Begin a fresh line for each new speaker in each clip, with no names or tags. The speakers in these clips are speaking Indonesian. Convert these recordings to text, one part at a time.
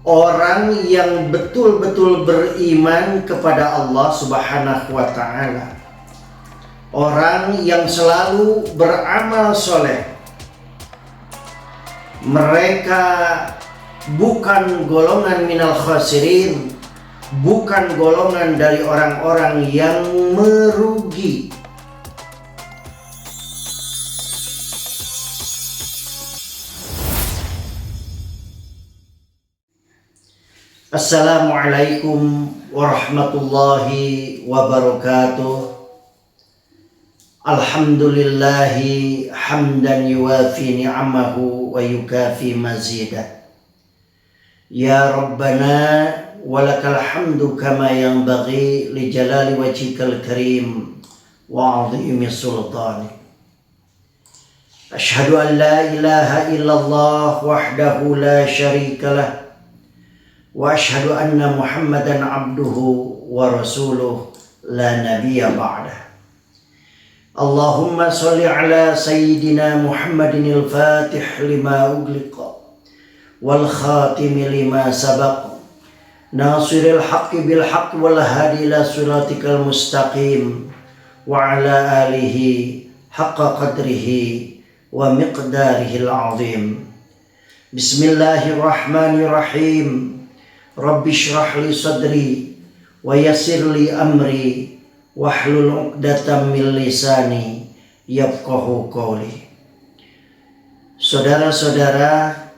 orang yang betul-betul beriman kepada Allah Subhanahu wa ta'ala, orang yang selalu beramal soleh, mereka bukan golongan minal khasirin, bukan golongan dari orang-orang yang merugi. Assalamualaikum warahmatullahi wabarakatuh. Alhamdulillahi hamdan yuwafi ni'amahu wa yukafi mazidah. Ya Rabbana walakal hamdu kama yanbaghi li jalali wajhikal karim wa 'azimi sultanik. Asyhadu an la ilaha illallah wahdahu la syarikalah wa asyhadu anna Muhammadan abduhu wa rasuluh la nabiyya ba'dah. Allahumma sholli ala sayyidina Muhammadin al-fatih lima ughliqa wal khatimi lima sabaq nasiril haqqi bil haqqi wal hadi ila siratikal mustaqim wa ala alihi haqqa qadrihi wa miqdarihil azim. Bismillahirrahmanirrahim. Rabbi shrah li sadri wa yassir li amri wahlul 'uqdatam min lisani yafqahu qawli. Saudara-saudara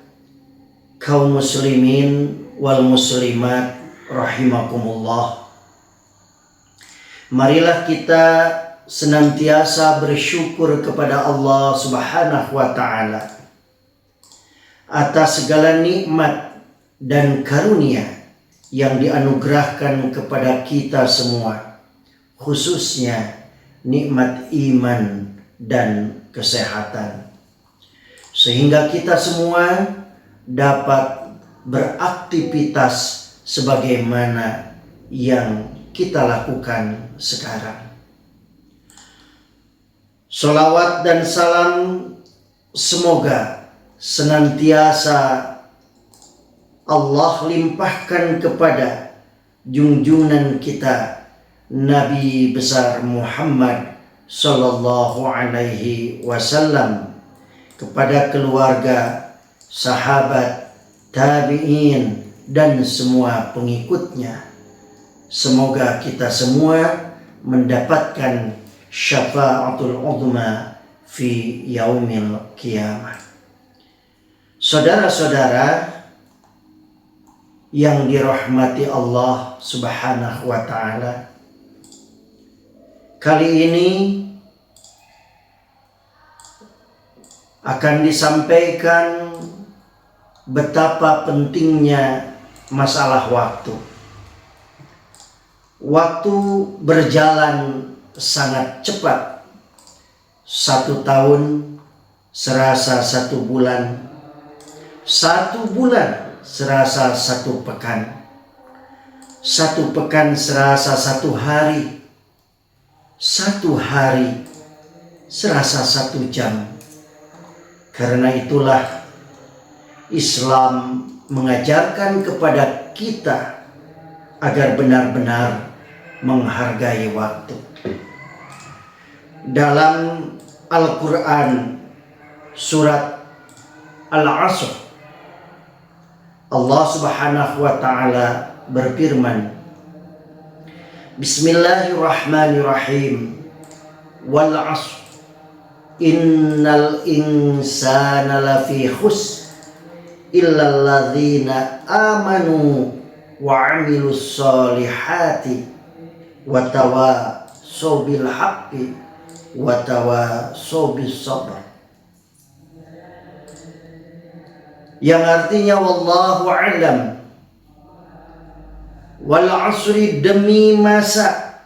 kaum muslimin wal muslimat rahimakumullah, marilah kita senantiasa bersyukur kepada Allah Subhanahu wa ta'ala atas segala nikmat dan karunia yang dianugerahkan kepada kita semua, khususnya nikmat iman dan kesehatan, sehingga kita semua dapat beraktivitas sebagaimana yang kita lakukan sekarang. Sholawat dan salam semoga senantiasa Allah limpahkan kepada junjungan kita Nabi besar Muhammad sallallahu alaihi wasallam, kepada keluarga, sahabat, tabi'in dan semua pengikutnya. Semoga kita semua mendapatkan syafa'atul uzma fi yaumil qiyamah. Saudara-saudara yang dirahmati Allah Subhanahu wa ta'ala, kali ini akan disampaikan betapa pentingnya masalah waktu. Waktu berjalan sangat cepat. 1 tahun serasa 1 bulan, 1 bulan serasa 1 pekan, 1 pekan serasa 1 hari, 1 hari serasa 1 jam. Karena itulah Islam mengajarkan kepada kita agar benar-benar menghargai waktu. Dalam Al-Quran surat Al-Asr, Allah Subhanahu wa ta'ala berfirman, Bismillahirrahmanirrahim, wal 'asr innal insana lafi khusr illal ladzina amanu wa 'amilus solihati wa tawassaw bil haqqi wa tawassaw bis sabr. Yang artinya wallahu a'lam, wal 'asri, demi masa,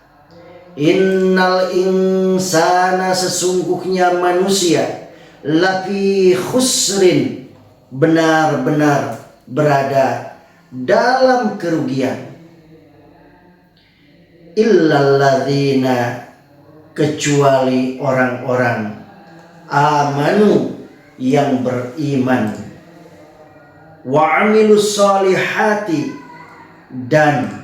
innal insana, sesungguhnya manusia, lafi khusrin, benar-benar berada dalam kerugian, illalladzina, kecuali orang-orang amanu, yang beriman, wa amilus solihati, dan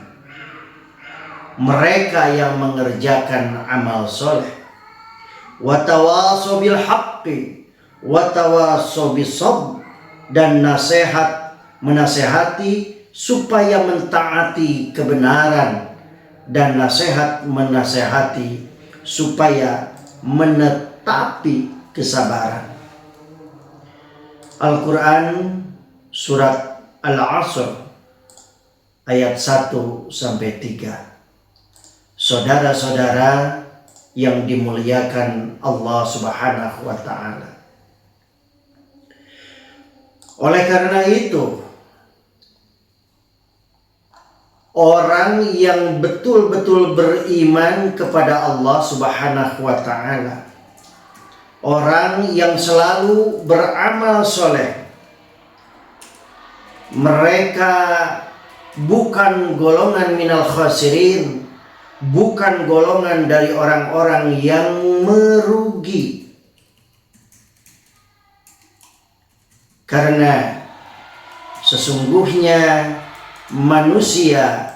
mereka yang mengerjakan amal soleh, wa tawasaw bil haqqi wa tawasaw bis sabr, dan menasehati supaya mentaati kebenaran, dan nasihat menasehati supaya menetapi kesabaran. Al-Quran surat Al-Asr ayat 1-3. Saudara-saudara yang dimuliakan Allah Subhanahu wa ta'ala. Oleh karena itu, orang yang betul-betul beriman kepada Allah Subhanahu wa ta'ala, orang yang selalu beramal soleh, mereka bukan golongan minal khasirin, bukan golongan dari orang-orang yang merugi. Karena sesungguhnya manusia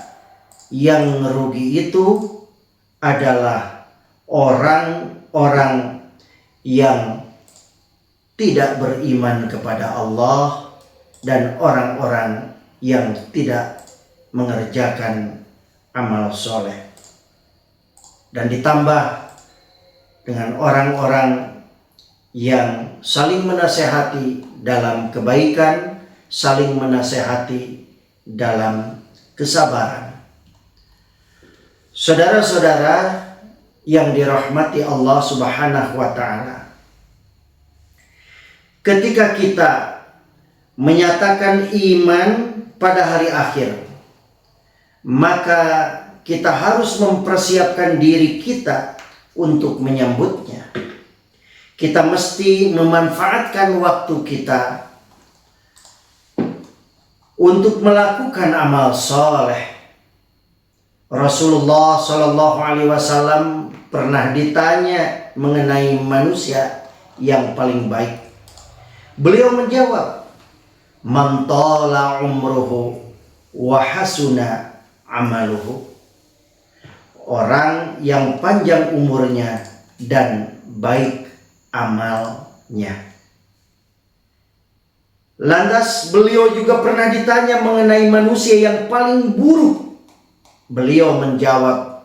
yang rugi itu adalah orang-orang yang tidak beriman kepada Allah dan orang-orang yang tidak mengerjakan amal soleh. Dan ditambah dengan orang-orang yang saling menasehati dalam kebaikan, saling menasehati dalam kesabaran. Saudara-saudara yang dirahmati Allah Subhanahu wa ta'ala, ketika kita menyatakan iman pada hari akhir, maka kita harus mempersiapkan diri kita untuk menyambutnya. Kita mesti memanfaatkan waktu kita untuk melakukan amal soleh. Rasulullah Shallallahu Alaihi Wasallam pernah ditanya mengenai manusia yang paling baik. Beliau menjawab, "Man tala umruhu wa hasuna amaluhu." Orang yang panjang umurnya dan baik amalnya. Lantas beliau juga pernah ditanya mengenai manusia yang paling buruk. Beliau menjawab,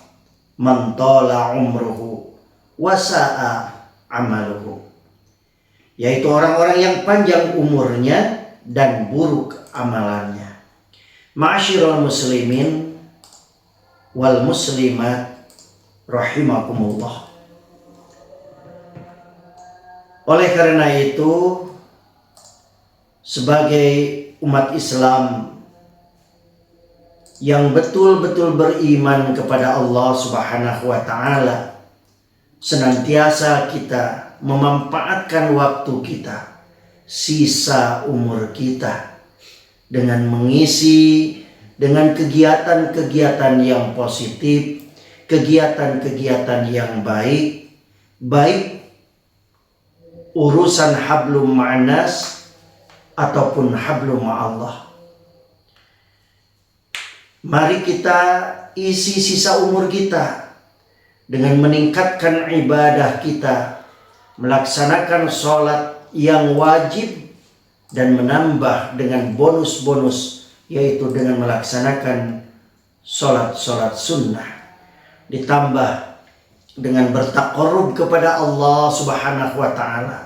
"Man tala umruhu wa sa'a amaluhu." Yaitu orang-orang yang panjang umurnya dan buruk amalannya. Ma'asyiral muslimin wal muslimat rahimakumullah. Oleh karena itu, sebagai umat Islam yang betul-betul beriman kepada Allah Subhanahu wa ta'ala, senantiasa kita memanfaatkan waktu kita, sisa umur kita, dengan mengisi dengan kegiatan-kegiatan yang positif, kegiatan-kegiatan yang baik, baik urusan hablum ma'anas ataupun hablum ma'allah. Mari kita isi sisa umur kita dengan meningkatkan ibadah kita, melaksanakan sholat yang wajib, dan menambah dengan bonus-bonus, yaitu dengan melaksanakan sholat-sholat sunnah, ditambah dengan bertaqarrub kepada Allah Subhanahu wa ta'ala,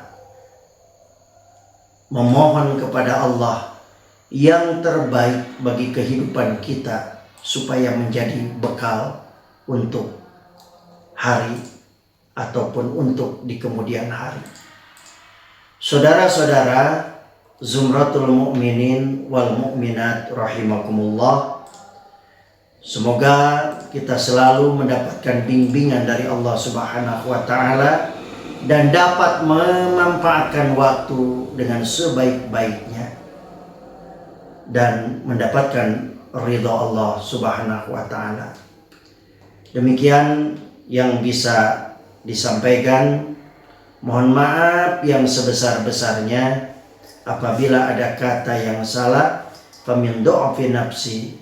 memohon kepada Allah yang terbaik bagi kehidupan kita supaya menjadi bekal untuk hari ataupun untuk di kemudian hari. Saudara-saudara Zumratul Mu'minin wal Mu'minat rahimakumullah, semoga kita selalu mendapatkan bimbingan dari Allah Subhanahu wa ta'ala dan dapat memanfaatkan waktu dengan sebaik-baiknya dan mendapatkan ridha Allah Subhanahu wa ta'ala. Demikian yang bisa disampaikan. Mohon maaf yang sebesar-besarnya Apabila ada kata yang salah, famin du'afi nafsi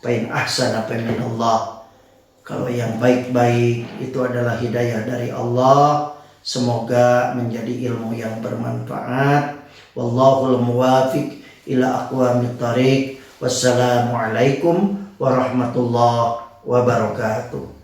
fa in ahsana fa min Allah. Kalau yang baik-baik itu adalah hidayah dari Allah. Semoga menjadi ilmu yang bermanfaat. Wallahul muwafiq ila aqwamit thariq. Wassalamualaikum warahmatullahi wabarakatuh.